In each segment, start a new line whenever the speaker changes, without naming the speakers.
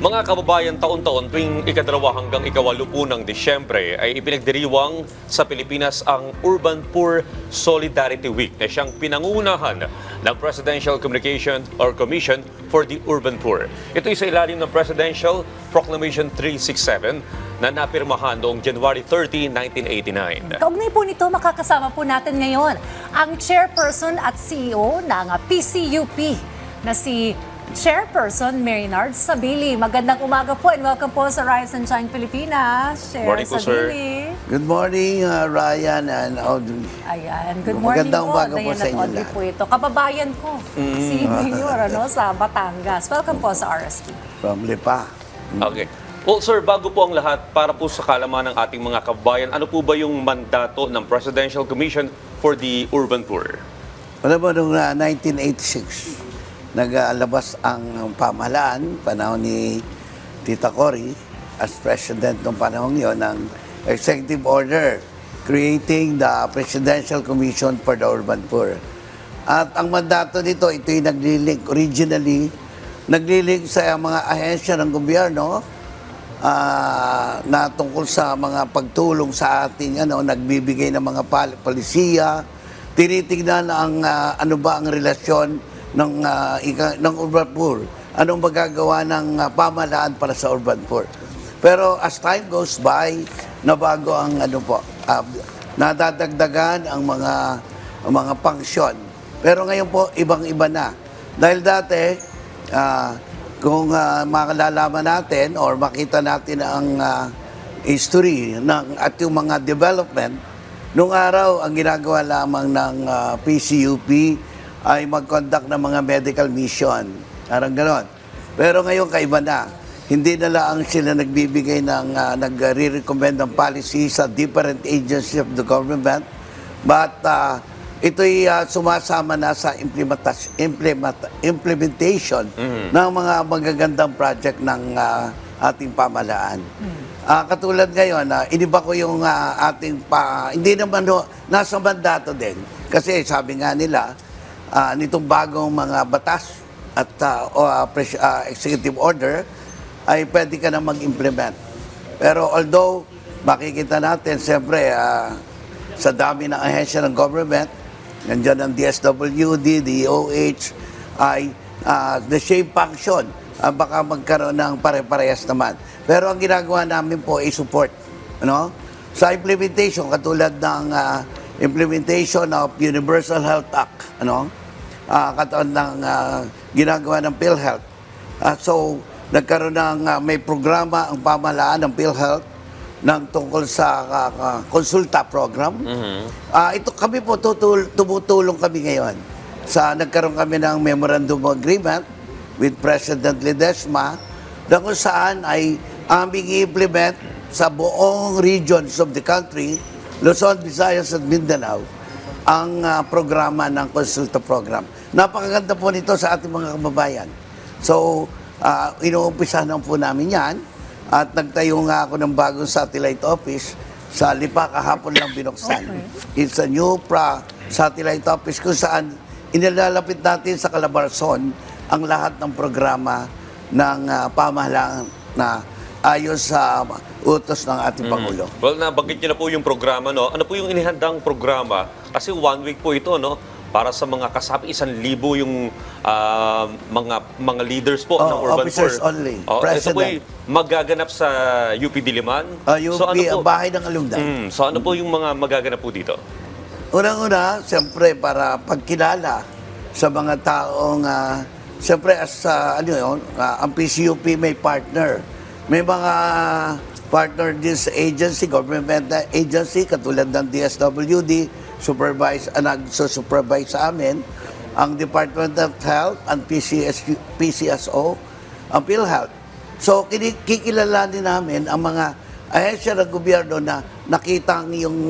Mga kababayan, taon-taon tuwing ikadalawa hanggang ikawalo po ng Disyembre ay ipinagdiriwang sa Pilipinas ang Urban Poor Solidarity Week na siyang pinangunahan ng Presidential Communication or Commission for the Urban Poor. Ito ay sa ilalim ng Presidential Proclamation 367 na napirmahan noong January 30, 1989.
Kaugnay po nito, makakasama po natin ngayon ang Chairperson at CEO ng PCUP na si Chairperson Maynard Sabili. Magandang umaga po and welcome po sa Rise and Shine Pilipinas. Chair
Morning po, sir.
Sabili.
Good morning, Ryan and Audrey.
Ayan, good morning
Magandang
po.
umaga po
Dayan
sa
at
inyo
Audrey
lahat.
po ito. Kababayan ko, si Mayor sa Batangas. Welcome po sa RSP.
From Lipa.
Okay. Well, sir, bago po ang lahat, para po sa kalaman ng ating mga kababayan, ano po ba yung mandato ng Presidential Commission for the Urban Poor?
Alam mo, noong 1986, naglabas ang pamahalaan, panahon ni Tita Cory, as president noong panahon yun, ng executive order creating the Presidential Commission for the Urban Poor. At ang mandato nito, ito'y naglilink originally, naglilink sa mga ahensya ng gobyerno na tungkol sa mga pagtulong sa ating nagbibigay ng mga palisiya, tinitingnan ang ano ba ang relasyon ng urban poor, anong magagawa ng pamahalaan para sa urban poor. Pero as time goes by, nabago ang nadadagdagan ang mga pangsyon. Pero ngayon po, ibang-iba na. Dahil dati, kung makalalaman natin or makita natin ang history at yung mga development, nung araw, ang ginagawa lamang ng PCUP ay mag-conduct ng mga medical mission. Parang ganon. Pero ngayon, kaiba na. Hindi na lang sila nagbibigay nagre-recommend ng policy sa different agencies of the government, but ito'y sumasama na sa implementation ng mga magagandang project ng ating pamahalaan. Katulad ngayon, iniba ko yung hindi naman nasa mandato din. Kasi sabi nga nila, nitong bagong mga batas at executive order, ay pwede ka na mag-implement. Pero although, makikita natin, siyempre, sa dami ng ahensya ng government, nandiyan ang DSWD, DOH, ay the same function. Baka magkaroon ng pare-parehas naman. Pero ang ginagawa namin po ay support. Sa implementation, katulad ng implementation of Universal Health Act, katulad ng ginagawa ng PhilHealth. So, nagkaroon ng may programa ang pamahalaan ng PhilHealth ng tungkol sa konsulta program. Ito kami po tumutulong kami ngayon. Nagkaroon kami ng memorandum of agreement with President Ledesma na kung saan ay aming i-implement sa buong regions of the country, Luzon, Visayas at Mindanao, ang programa ng konsulta program. Napakaganda po nito sa ating mga kababayan. So, inuumpisa na po namin yan at nagtayo nga ako ng bagong satellite office sa Lipa, kahapon lang binuksan. Okay. It's a new satellite office kung saan inilalapit natin sa Calabarzon ang lahat ng programa ng pamahalaan na ayon sa utos ng ating Pangulo.
Well, nabanggit niyo na po yung programa, no? Ano po yung inihandang programa? Kasi 1 week po ito, no? Para sa mga kasapi, 1,000 yung mga leaders po ng Urban
officers
Poor.
only.
Ito po yung magaganap sa UP Diliman.
UP, ang bahay ng Alumdan.
So ano po yung mga magaganap po dito?
Unang-una, siyempre, para pagkilala sa mga taong, siyempre, ang PCUP may partner. May mga partner din sa agency, government agency, katulad ng DSWD, nagsusupervise sa amin, ang Department of Health, ang PCSO, ang PhilHealth. So, kikilalanin namin ang mga ahensya ng gobyerno na nakita ang iyong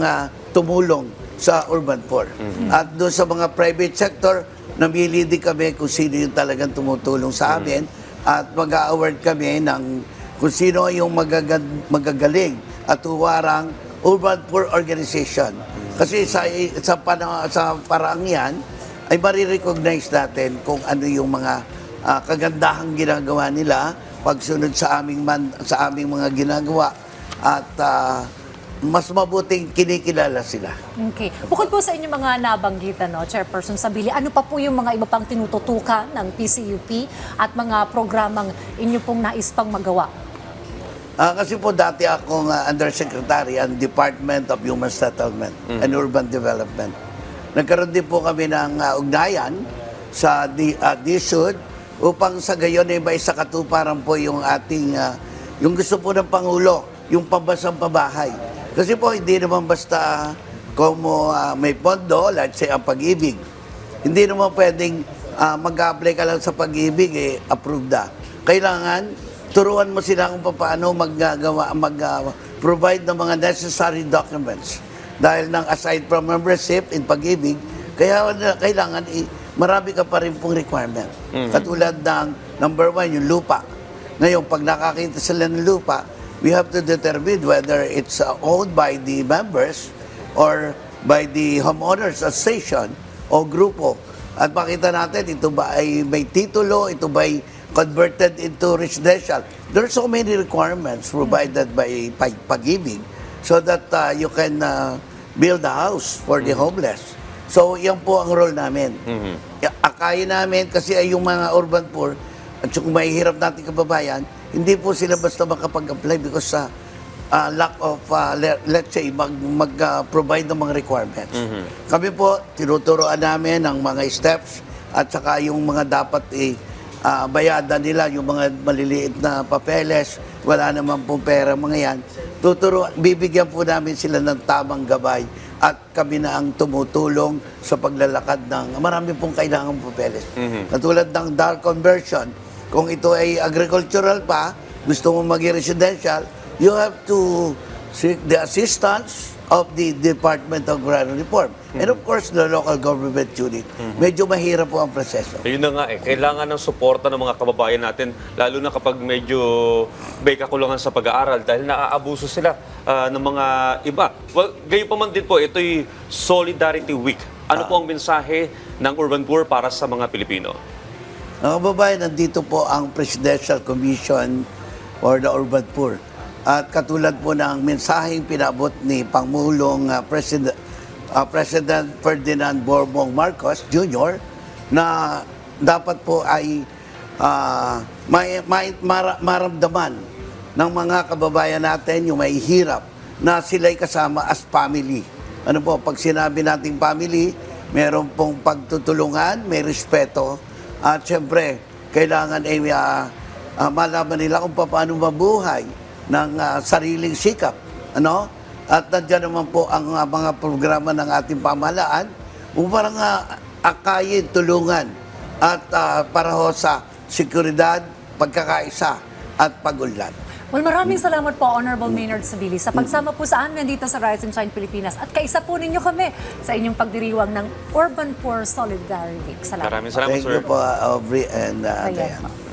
tumulong sa urban poor. At doon sa mga private sector, namili din kami kung sino yung talagang tumutulong sa amin at mag-award kami ng kung sino yung magagaling at huwarang urban poor organization. Kasi sa paraang yan, ay marirecognize natin kung ano yung mga kagandahang ginagawa nila pagsunod sa aming mga ginagawa at mas mabuting kinikilala sila.
Okay. Bukod po sa inyong mga nabanggitan, no, Chairperson Sabili, ano pa po yung mga iba pang tinututukan ng PCUP at mga programang inyo pong nais pang magawa?
Kasi po dati akong Undersecretary ang Department of Human Settlement and Urban Development. Nagkaroon din po kami ng ugnayan sa DSUD upang sa gayon ay may sa katuparan po yung ating, yung gusto po ng Pangulo, yung pambasang pabahay. Kasi po hindi naman basta kung may pondo, let's say ang Pag-ibig. Hindi naman pwedeng mag-apply ka lang sa Pag-ibig, approved na. Kailangan turuan mo sila kung paano mag-provide ng mga necessary documents. Dahil aside from membership in Pag-ibig, kaya kailangan marami ka pa rin pong requirement. Katulad ng number 1, yung lupa. Ngayon, pag nakakita sila ng lupa, we have to determine whether it's owned by the members or by the homeowners association o grupo. At makita natin, ito ba ay may titulo, ito ba ay converted into residential. There are so many requirements provided by Pag-ibig so that you can build a house for the homeless. So, yan po ang role namin. Akayin namin kasi ay yung mga urban poor at yung mahihirap natin kababayan, hindi po sila basta makapag-apply because sa lack of, let's say, mag-provide ng mga requirements. Kami po, tinuturoan namin ang mga steps at saka yung mga dapat bayadan nila, yung mga maliliit na papeles, wala naman pong pera, mga yan. Bibigyan po namin sila ng tamang gabay at kami na ang tumutulong sa paglalakad ng marami pong kailangang papeles. Katulad ng dark conversion, kung ito ay agricultural pa, gusto mo maging residential, you have to seek the assistance of the Department of Agrarian Reform. And of course, the local government unit. Medyo mahirap po ang proseso.
Yun na nga kailangan ng suporta ng mga kababayan natin, lalo na kapag medyo may kakulangan sa pag-aaral dahil naaabuso sila ng mga iba. Well, gayon pa man din po, ito'y Solidarity Week. Ano po ang mensahe ng Urban Poor para sa mga Pilipino?
Mga kababayan, nandito po ang Presidential Commission for the Urban Poor. At katulad po ng mensaheng pinabot ni Pangulong President Ferdinand Bongbong Marcos Jr. na dapat po ay maramdaman ng mga kababayan natin yung may hirap na sila'y kasama as family. Ano po, pag sinabi nating family, meron pong pagtutulungan, may respeto, at syempre, kailangan ay malaman nila kung paano mabuhay ng sariling sikap. Ano? At nandiyan naman po ang mga programa ng ating pamahalaan upang akayin, tulungan at para ho sa seguridad, pagkakaisa at pag-unlad.
Well, maraming salamat po, Honorable Maynard Sabili, sa pagsama po sa amin dito sa Rise and Shine Pilipinas at kaisa po ninyo kami sa inyong pagdiriwang ng Urban Poor Solidarity Week. Salamat.
Maraming salamat,
Thank
sir.
you po, Aubrey and
Ayan
Diane.
po.